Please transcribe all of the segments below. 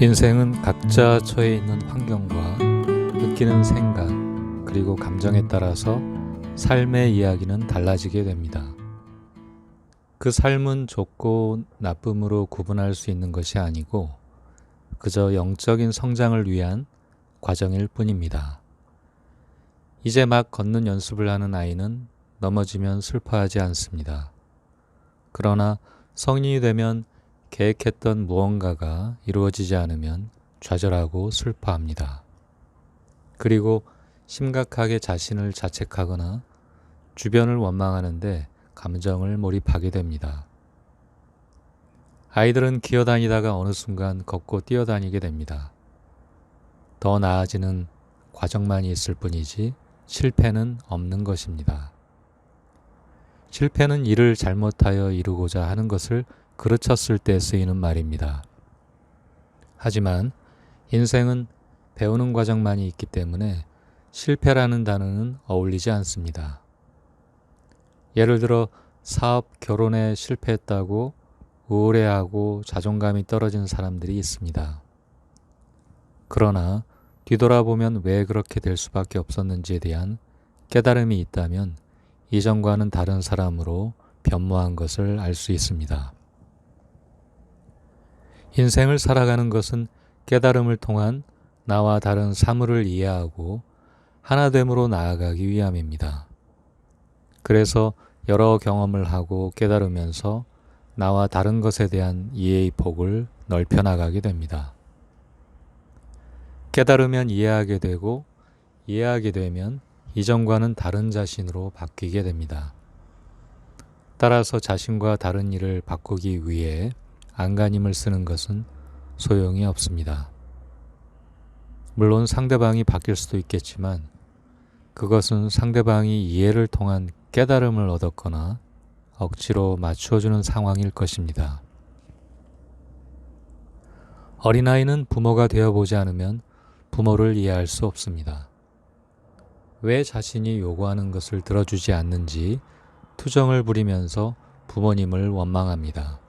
인생은 각자 처해 있는 환경과 느끼는 생각, 그리고 감정에 따라서 삶의 이야기는 달라지게 됩니다. 그 삶은 좋고 나쁨으로 구분할 수 있는 것이 아니고 그저 영적인 성장을 위한 과정일 뿐입니다. 이제 막 걷는 연습을 하는 아이는 넘어지면 슬퍼하지 않습니다. 그러나 성인이 되면 계획했던 무언가가 이루어지지 않으면 좌절하고 슬퍼합니다. 그리고 심각하게 자신을 자책하거나 주변을 원망하는데 감정을 몰입하게 됩니다. 아이들은 기어다니다가 어느 순간 걷고 뛰어다니게 됩니다. 더 나아지는 과정만이 있을 뿐이지 실패는 없는 것입니다. 실패는 일을 잘못하여 이루고자 하는 것을 그르쳤을 때 쓰이는 말입니다. 하지만 인생은 배우는 과정만이 있기 때문에 실패라는 단어는 어울리지 않습니다. 예를 들어 사업, 결혼에 실패했다고 우울해하고 자존감이 떨어진 사람들이 있습니다. 그러나 뒤돌아보면 왜 그렇게 될 수밖에 없었는지에 대한 깨달음이 있다면 이전과는 다른 사람으로 변모한 것을 알 수 있습니다. 인생을 살아가는 것은 깨달음을 통한 나와 다른 사물을 이해하고 하나됨으로 나아가기 위함입니다. 그래서 여러 경험을 하고 깨달으면서 나와 다른 것에 대한 이해의 폭을 넓혀 나가게 됩니다. 깨달으면 이해하게 되고 이해하게 되면 이전과는 다른 자신으로 바뀌게 됩니다. 따라서 자신과 다른 일을 바꾸기 위해 안간힘을 쓰는 것은 소용이 없습니다. 물론 상대방이 바뀔 수도 있겠지만 그것은 상대방이 이해를 통한 깨달음을 얻었거나 억지로 맞추어주는 상황일 것입니다. 어린아이는 부모가 되어보지 않으면 부모를 이해할 수 없습니다. 왜 자신이 요구하는 것을 들어주지 않는지 투정을 부리면서 부모님을 원망합니다.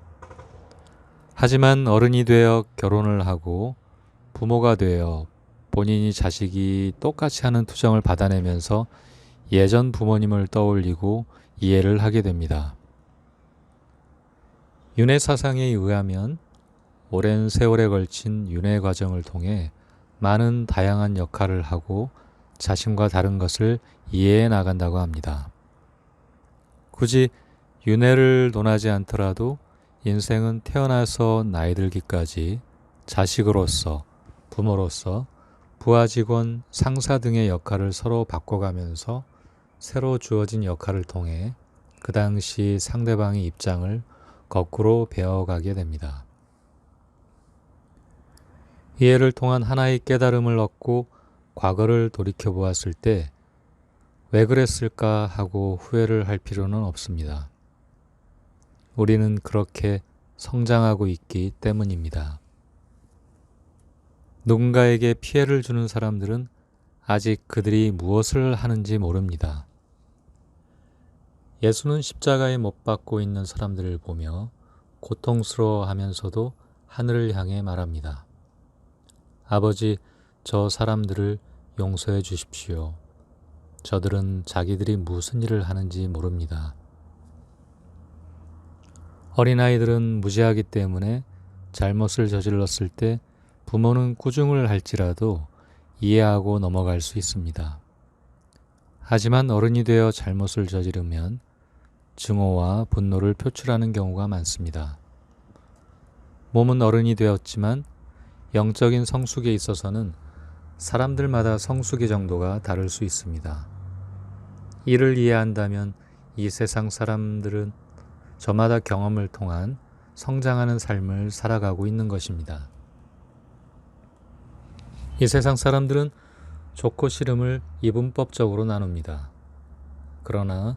하지만 어른이 되어 결혼을 하고 부모가 되어 본인이 자식이 똑같이 하는 투정을 받아내면서 예전 부모님을 떠올리고 이해를 하게 됩니다. 윤회 사상에 의하면 오랜 세월에 걸친 윤회 과정을 통해 많은 다양한 역할을 하고 자신과 다른 것을 이해해 나간다고 합니다. 굳이 윤회를 논하지 않더라도 인생은 태어나서 나이 들기까지 자식으로서, 부모로서, 부하 직원, 상사 등의 역할을 서로 바꿔가면서 새로 주어진 역할을 통해 그 당시 상대방의 입장을 거꾸로 배워가게 됩니다. 이해를 통한 하나의 깨달음을 얻고 과거를 돌이켜보았을 때 왜 그랬을까 하고 후회를 할 필요는 없습니다. 우리는 그렇게 성장하고 있기 때문입니다. 누군가에게 피해를 주는 사람들은 아직 그들이 무엇을 하는지 모릅니다. 예수는 십자가에 못 박고 있는 사람들을 보며 고통스러워하면서도 하늘을 향해 말합니다. 아버지, 저 사람들을 용서해 주십시오. 저들은 자기들이 무슨 일을 하는지 모릅니다. 어린아이들은 무지하기 때문에 잘못을 저질렀을 때 부모는 꾸중을 할지라도 이해하고 넘어갈 수 있습니다. 하지만 어른이 되어 잘못을 저지르면 증오와 분노를 표출하는 경우가 많습니다. 몸은 어른이 되었지만 영적인 성숙에 있어서는 사람들마다 성숙의 정도가 다를 수 있습니다. 이를 이해한다면 이 세상 사람들은 저마다 경험을 통한 성장하는 삶을 살아가고 있는 것입니다. 이 세상 사람들은 좋고 싫음을 이분법적으로 나눕니다. 그러나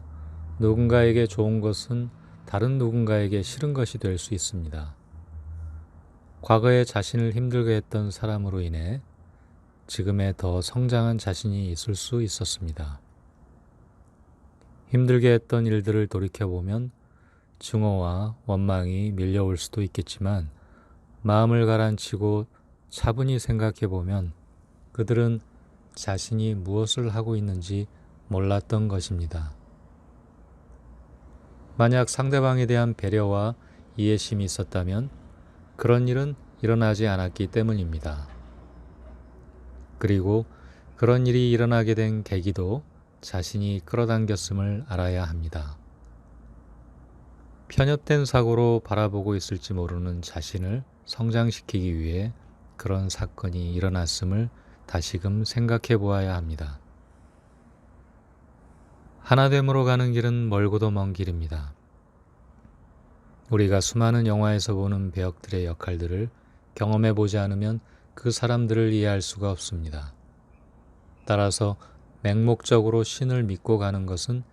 누군가에게 좋은 것은 다른 누군가에게 싫은 것이 될 수 있습니다. 과거에 자신을 힘들게 했던 사람으로 인해 지금의 더 성장한 자신이 있을 수 있었습니다. 힘들게 했던 일들을 돌이켜보면 증오와 원망이 밀려올 수도 있겠지만 마음을 가라앉히고 차분히 생각해 보면 그들은 자신이 무엇을 하고 있는지 몰랐던 것입니다. 만약 상대방에 대한 배려와 이해심이 있었다면 그런 일은 일어나지 않았기 때문입니다. 그리고 그런 일이 일어나게 된 계기도 자신이 끌어당겼음을 알아야 합니다. 편협된 사고로 바라보고 있을지 모르는 자신을 성장시키기 위해 그런 사건이 일어났음을 다시금 생각해 보아야 합니다. 하나됨으로 가는 길은 멀고도 먼 길입니다. 우리가 수많은 영화에서 보는 배역들의 역할들을 경험해 보지 않으면 그 사람들을 이해할 수가 없습니다. 따라서 맹목적으로 신을 믿고 가는 것은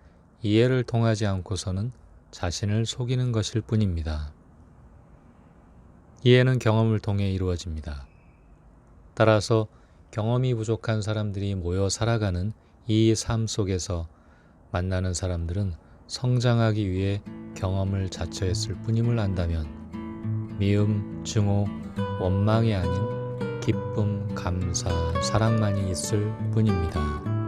이해를 통하지 않고서는 자신을 속이는 것일 뿐입니다. 이해는 경험을 통해 이루어집니다. 따라서 경험이 부족한 사람들이 모여 살아가는 이 삶 속에서 만나는 사람들은 성장하기 위해 경험을 자처했을 뿐임을 안다면 미움, 증오, 원망이 아닌 기쁨, 감사, 사랑만이 있을 뿐입니다.